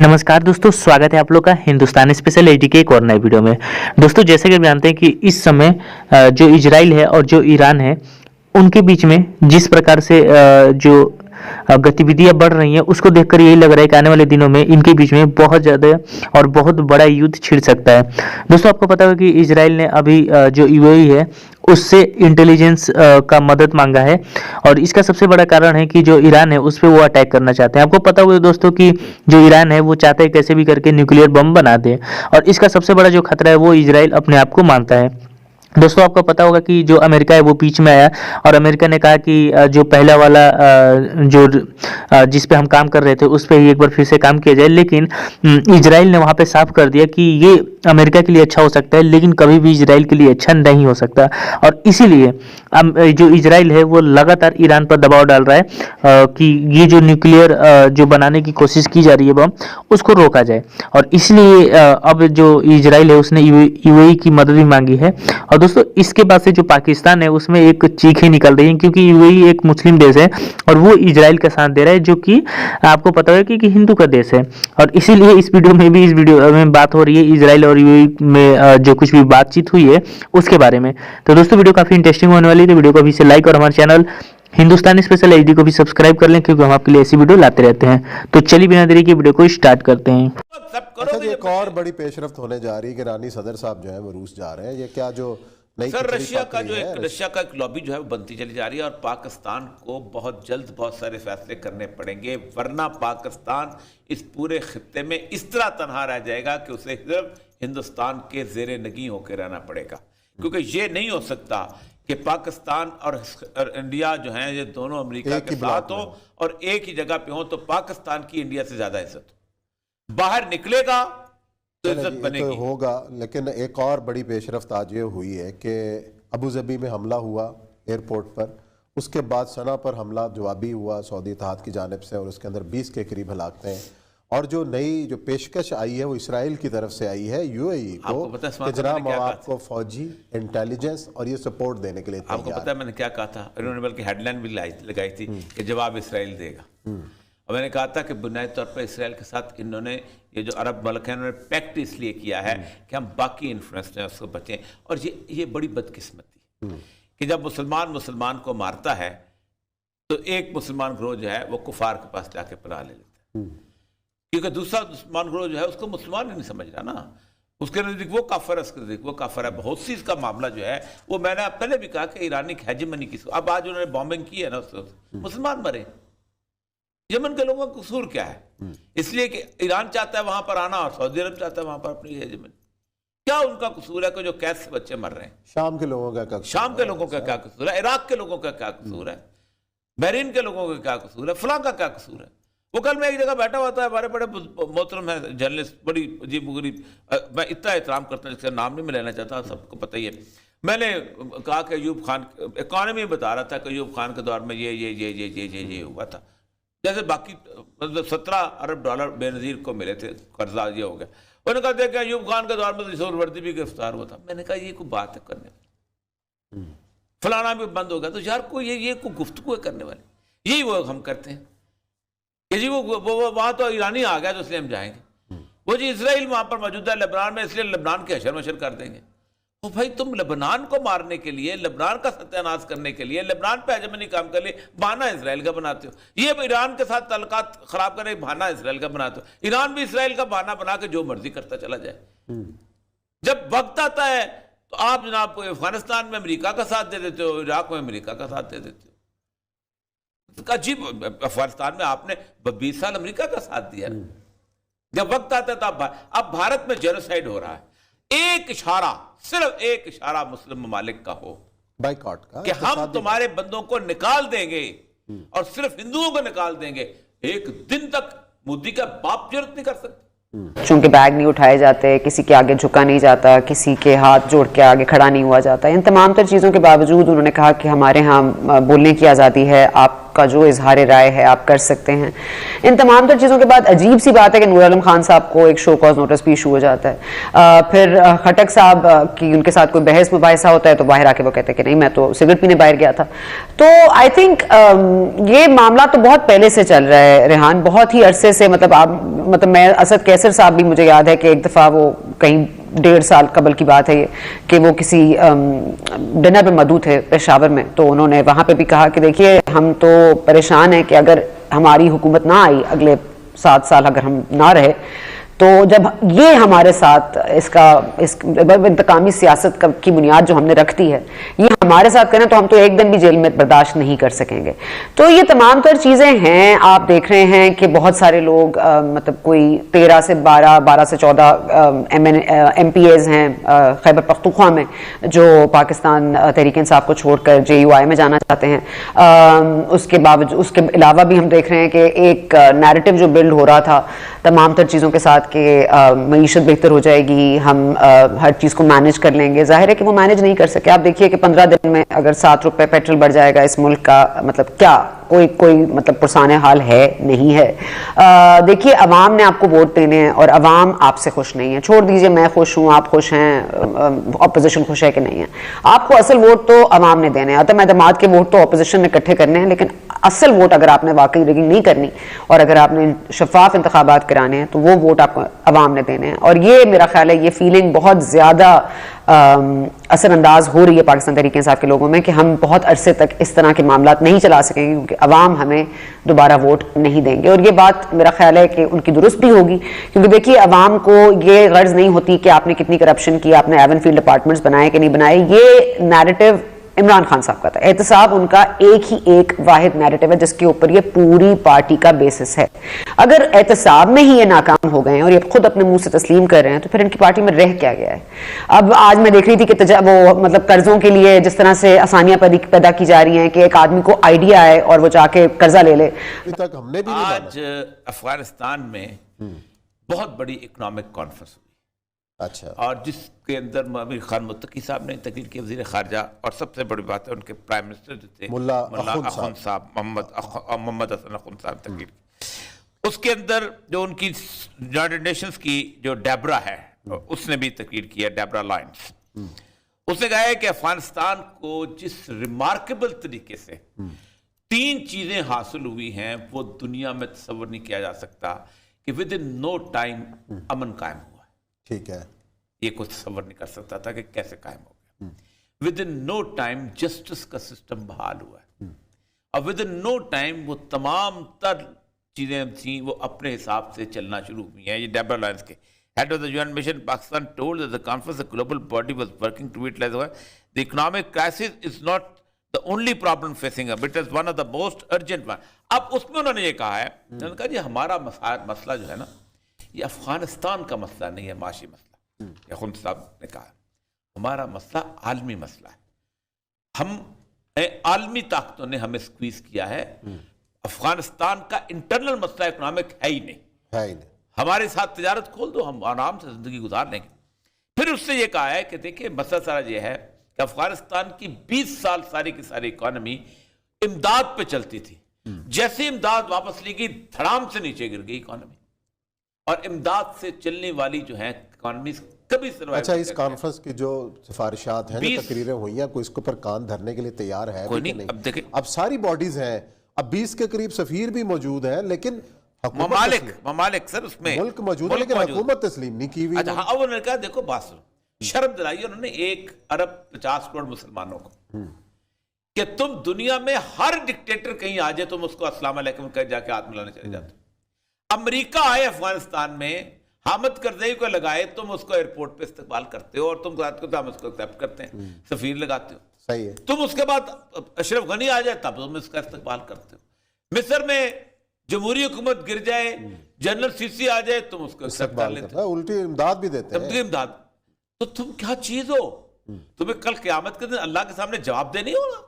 नमस्कार दोस्तों, स्वागत है आप लोग का हिंदुस्तानी स्पेशल एडी के एक और नए वीडियो में। दोस्तों, जैसे कि आप जानते हैं कि इस समय जो इजराइल है और जो ईरान है उनके बीच में जिस प्रकार से जो गतिविधियां बढ़ रही हैं उसको देखकर यही लग रहा है कि आने वाले दिनों में इनके बीच में बहुत ज़्यादा और बहुत बड़ा युद्ध छिड़ सकता है। दोस्तों, आपको पता होगा कि इजराइल ने अभी जो यूएई है उससे इंटेलिजेंस का मदद मांगा है और इसका सबसे बड़ा कारण है कि जो ईरान है उस पर वो अटैक करना चाहते हैं। आपको पता होगा दोस्तों कि जो ईरान है वो चाहते हैं कैसे भी करके न्यूक्लियर बम बना दे और इसका सबसे बड़ा जो खतरा है वो इजराइल अपने आप को मानता है। दोस्तों, आपको पता होगा कि जो अमेरिका है वो बीच में आया और अमेरिका ने कहा कि जो पहला वाला जो जिस पे हम काम कर रहे थे उस पे ही एक बार फिर से काम किया जाए, लेकिन इजराइल ने वहाँ पे साफ कर दिया कि ये अमेरिका के लिए अच्छा हो सकता है लेकिन कभी भी इजराइल के लिए अच्छा नहीं हो सकता। और इसीलिए जो इजराइल है वो लगातार ईरान पर दबाव डाल रहा है कि ये जो न्यूक्लियर जो बनाने की कोशिश की जा रही है बम उसको रोका जाए। और इसलिए अब जो इजराइल है उसने यूएई की मदद भी मांगी है। और दोस्तों, इसके बाद से जो पाकिस्तान है उसमें एक चीखें निकल रही हैं क्योंकि यूएई एक मुस्लिम देश है और वो इजराइल का साथ दे रहा है जो कि आपको पता है कि हिंदू का देश है। और इसीलिए इस वीडियो में बात हो रही है इजराइल और यूएई में जो कुछ भी बातचीत हुई है उसके बारे में। तो दोस्तों, वीडियो काफी इंटरेस्टिंग होने वाली है, तो वीडियो को अभी से लाइक और हमारे चैनल हिंदुस्तानी स्पेशल एडी को भी सब्सक्राइब कर लें क्योंकि हम आपके लिए ऐसी वीडियो लाते रहते हैं। तो चलिए बिना देरी के वीडियो को स्टार्ट करते हैं। अच्छा, एक और बड़ी पेशरफ्त होने जा रही है कि ईरानी सदर साहब जो है वो रूस जा रहे हैं। ये क्या जो सर रशिया का एक लॉबी जो है वो बनती चली जा रही है और पाकिस्तान को बहुत जल्द बहुत सारे फैसले करने पड़ेंगे, वरना पाकिस्तान इस पूरे खित्ते में इस तरह तनहा रह जाएगा कि उसे सिर्फ हिंदुस्तान के जेरे नगी होकर रहना पड़ेगा। क्योंकि ये नहीं हो सकता कि पाकिस्तान और इंडिया जो है ये दोनों अमेरिका के साथ हो और एक ही जगह पे हो तो पाकिस्तान की इंडिया से ज्यादा इज्जत हो। बाहर निकलेगा तो इज्जत बनेगी। तो होगा, लेकिन एक और बड़ी पेशरफ्त आज ये हुई है कि अबू धाबी में हमला हुआ एयरपोर्ट पर, उसके बाद सना पर हमला जवाबी हुआ सऊदी इत्तेहाद की जानिब से और उसके अंदर 20 के करीब हलाकतें हैं। और जो नई जो पेशकश आई है वो इसराइल की तरफ से आई है यूएई को कि जनाब आपको फौजी इंटेलिजेंस और ये सपोर्ट देने के लिए तैयार। आपको पता है मैंने क्या कहा था? इन्होंने बल्कि हेडलाइन भी लगाई थी कि जवाब इसराइल देगा। और मैंने कहा था कि बुनियादी तौर पर इसराइल के साथ इन्होंने ये जो अरब मुल्क है उन्होंने पैक्ट इसलिए किया है कि हम बाकी इन्फ्लुएंस में उसको बचें। और ये बड़ी बदकिस्मती कि जब मुसलमान को मारता है तो एक मुसलमान ग्रोह जो है वो कुफार के पास जाके पनाह ले लेता है क्योंकि दूसरा मुसलमान ग्रोह जो है उसको मुसलमान ही नहीं समझ रहा ना, उसके नजदीक वो काफर है, उसके नजदीक वो काफर है। बहुत सी इसका मामला जो है वो मैंने पहले भी कहा कि ईरानी हेजेमनी की अब आज उन्होंने बॉम्बिंग की है ना उससे मुसलमान मरे। यमन के लोगों का कसूर क्या है? इसलिए कि ईरान चाहता है वहां पर आना और सऊदी अरब चाहता है वहां पर अपनी हेजेमनी। क्या उनका कसूर है कि जो कैद से बच्चे मर रहे हैं? शाम के लोगों का क्या कसूर है? इराक के लोगों का क्या कसूर है? बहरीन के लोगों का क्या कसूर है? फलां का क्या कसूर है? वो कल मैं एक जगह बैठा हुआ था, हमारे बड़े मोहतरम है जर्नलिस्ट, बड़ी अजीब गरीब, मैं इतना एहतराम करता हूँ जिसका नाम नहीं मैं लेना चाहता, सबको पता ही है। मैंने कहा कि अयूब खान इकॉनमी बता रहा था कि अयूब खान के दौर में ये हुआ था, जैसे बाकी मतलब 17 अरब डॉलर बेनज़ीर को मिले थे, कर्जा ये हो गया। उन्होंने कहा था कि अयूब खान के दौर में रिसोर्सवर्दी भी गिरफ्तार हुआ था। मैंने कहा ये कोई बात है करने, फलाना भी बंद हो गया। तो यार कोई ये कोई गुफ्तगू करने वाली, यही वो हम करते हैं कि जी वो वहाँ तो ईरानी आ गया तो इसलिए हम जाएंगे। वो जी इसराइल वहाँ पर मौजूद है लेबनान में, इसलिए लेबनान के हशर मशर कर देंगे। तो भाई तुम लेबनान को मारने के लिए, लेबनान का सत्यानाश करने के लिए, लेबनान पे हेजेमनी काम के लिए बहाना इसराइल का बनाते हो। ये ईरान के साथ ताल्लुकात खराब करने बहाना इसराइल का बनाते हो। ईरान भी इसराइल का बहाना बना के जो मर्जी करता चला जाए। जब वक्त आता है तो आप जनाब अफगानिस्तान में अमेरिका का साथ दे देते हो, इराक में अमेरिका का साथ दे देते हो। अजीब, अफगानिस्तान में आपने 20 साल अमेरिका का साथ दिया। जब वक्त आता है तो अब भारत में जेनोसाइड हो रहा है। एक इशारा, सिर्फ एक इशारा मुस्लिम ममालिक का हो, बाइकॉट का, कि हम तुम्हारे बंदों को निकाल देंगे और सिर्फ हिंदुओं को निकाल देंगे, एक दिन तक मोदी का बाप जरूरत नहीं कर सकते। चूंकि बैग नहीं उठाए जाते, किसी के आगे झुका नहीं जाता, किसी के हाथ जोड़ के आगे खड़ा नहीं हुआ जाता, इन तमाम तर चीज़ों के बावजूद उन्होंने कहा कि हमारे यहाँ बोलने की आज़ादी है, आप आपका जो इजहार राय है आप कर सकते हैं। इन तमाम तर चीज़ों के बाद अजीब सी बात है कि नूर आलम खान साहब को एक शो कॉज नोटिस भी इशू हो जाता है। फिर खटक साहब की उनके साथ कोई बहस मुबाहिसा होता है तो बाहर आके वो कहते हैं कि नहीं, मैं तो सिगरेट पीने बाहर गया था। तो आई थिंक ये मामला तो बहुत पहले से चल रहा है रेहान, बहुत ही अरसे से। मतलब मैं असद कैसर साहब भी मुझे याद है कि एक दफ़ा वो कहीं 1.5 साल कबल की बात है ये, कि वो किसी डिनर पे मदू थे पेशावर में, तो उन्होंने वहाँ पे भी कहा कि देखिए हम तो परेशान हैं कि अगर हमारी हुकूमत ना आई, अगले 7 साल अगर हम ना रहे, तो जब ये हमारे साथ इस इंतकामी सियासत की बुनियाद जो हमने रख दी है ये हमारे साथ करें तो हम तो एक दिन भी जेल में बर्दाश्त नहीं कर सकेंगे। तो ये तमाम तर चीज़ें हैं। आप देख रहे हैं कि बहुत सारे लोग मतलब कोई 13 से 12 से 14 MPAs हैं खैबर पख्तूनख्वा में जो पाकिस्तान तहरीक इंसाफ को छोड़कर JUI में जाना चाहते हैं। उसके अलावा भी हम देख रहे हैं कि एक नैरेटिव जो बिल्ड हो रहा था तमाम तर चीज़ों के साथ कि मईशत बेहतर हो जाएगी, हम हर चीज़ को मैनेज कर लेंगे। जाहिर है कि वो मैनेज नहीं कर सके। आप देखिए कि 15 दिन में अगर 7 रुपए पेट्रोल बढ़ जाएगा इस मुल्क का, मतलब क्या कोई मतलब पुरसाने हाल है? नहीं है। देखिए अवाम ने आपको वोट देने हैं और अवाम आपसे खुश नहीं है। छोड़ दीजिए मैं खुश हूँ, आप खुश हैं, अपोजिशन खुश है कि नहीं है, आपको असल वोट तो अवाम ने देने हैं। अतः मैदामात के वोट तो अपोजिशन ने इकट्ठे करने हैं, लेकिन असल वोट अगर आपने वाकई रिगिंग नहीं करनी और अगर आपने शफाफ इंतखाबात कराने हैं तो वो वोट आपको अवाम ने देने हैं। और ये मेरा ख्याल है ये फीलिंग बहुत ज़्यादा असरअंदाज हो रही है पाकिस्तान तहरीक इंसाफ के लोगों में कि हम बहुत अरसे तक इस तरह के मामलात नहीं चला सकेंगे क्योंकि अवाम हमें दोबारा वोट नहीं देंगे। और ये बात मेरा ख्याल है कि उनकी दुरुस्त भी होगी, क्योंकि देखिए अवाम को ये गर्ज नहीं होती कि आपने कितनी करप्शन की, आपने एवनफील्ड अपार्टमेंट्स बनाए कि नहीं बनाए। ये नैरेटिव इमरान खान साहब का था। एहतसाब उनका एक ही एक वाहिद नैरेटिव है जिसके ऊपर ये पूरी पार्टी का बेसिस है। अगर एहतसाब में ही ये नाकाम हो गए हैं और ये खुद अपने मुंह से तस्लीम कर रहे हैं तो फिर इनकी पार्टी में रह क्या गया है? अब आज मैं देख रही थी कि वो मतलब कर्जों के लिए जिस तरह से आसानियां पैदा की जा रही हैं कि एक आदमी को आइडिया आए और वो जाके कर्जा ले ले। अभी तक हमने भी नहीं आज अफगानिस्तान में बहुत बड़ी इकोनॉमिक कॉन्फ्रेंस हुई। अच्छा। और जिसके अंदर आमिर खान मुत्तकी साहब ने तकरीर की, वजीर खारजा, और सबसे बड़ी बात है उनके प्राइम मिनिस्टर जो थे मुल्ला अखुन साहब, मोहम्मद हसन अखुन साहब तकरीर की। उसके अंदर जो उनकी यूनाइटेड नेशंस की जो डेबरा है उसने भी तकरीर की है, डेबरा लायंस। उसने कहा है कि अफगानिस्तान को जिस रिमार्केबल तरीके से 3 चीजें हासिल हुई हैं वो दुनिया में तस्वर नहीं किया जा सकता कि विद इन नो टाइम अमन कायम हुआ। ठीक है, ये कुछ तस्वर नहीं कर सकता था कि कैसे कायम हो गया। Within no time justice का सिस्टम बहाल हुआ है और विद इन नो टाइम वो तमाम तर चीजें थी वो अपने हिसाब से चलना शुरू हुई हैं। ये डेबरा लायंस के head of the UN mission Pakistan told that the conference the global body was working to utilise the economic crisis is not the only problem facing up, it is one of the most urgent one. अब उसमें उन्होंने ये कहा है, उन्होंने कहा जी हमारा मसला जो है ना ये अफगानिस्तान का मसला नहीं है, माशी मसला। यखुन साहब ने कहा हमारा मसला आलमी मसला है, हम आलमी ताकतों ने हमें स्क्वीज किया है। अफगानिस्तान का इंटरनल मसला इकोनॉमिक है ही नहीं। हमारे साथ तिजारत खोल दो, हम आराम से जिंदगी गुजार लेंगे। फिर उससे ये कहा है कि देखिए मसला सारा ये है कि अफगानिस्तान की 20 साल सारी की सारी इकोनॉमी इमदाद पे चलती थी। जैसे इमदाद वापस ली गई धड़ाम से नीचे गिर गई इकोनॉमी, और इमदाद से चलने वाली जो है इकोनॉमी कभी सर्वाइव। अच्छा, इस कॉन्फ्रेंस की जो सिफारिशात हैं, जो तकरीरें हुई हैं, कोई इसके ऊपर कान धरने के लिए तैयार है? कोई नहीं। अब देखिए, अब सारी बॉडीज हैं, अब 20 के करीब सफीर भी मौजूद हैं, लेकिन ममालिक सर उसमें मुल्क मौजूद है लेकिन हुकूमत तस्लीम नहीं की हुई। अच्छा, अब उन्होंने कहा देखो बात सुनो, शर्त दिलाई उन्होंने 1 अरब 50 करोड़ मुसलमानों को कि तुम दुनिया में हर डिक्टेटर कहीं आ जाए तुम उसको अस्सलाम वालेकुम कह जाके हाथ मिलाने चले जाते। अमेरिका आए अफगानिस्तान में, हामिद करज़ई को लगाए, तुम उसको एयरपोर्ट पे इस्तकबाल करते हो और तुम हम उसको एक्सेप्ट करते हैं, सफीर लगाते हो। सही है। तुम उसके बाद अशरफ गनी आ जाए तब तुम इसका इस्तकबाल करते हो। मिस्र में जमहूरी हुकूमत गिर जाए, जनरल सीसी आ जाए, तुम उसको एक्सेप्ट कर लेते हो, उल्टी इमदाद भी देते हैं। इमदाद। तो तुम क्या चीज हो? तुम्हें कल क़यामत के दिन अल्लाह के सामने जवाब देनी होगा।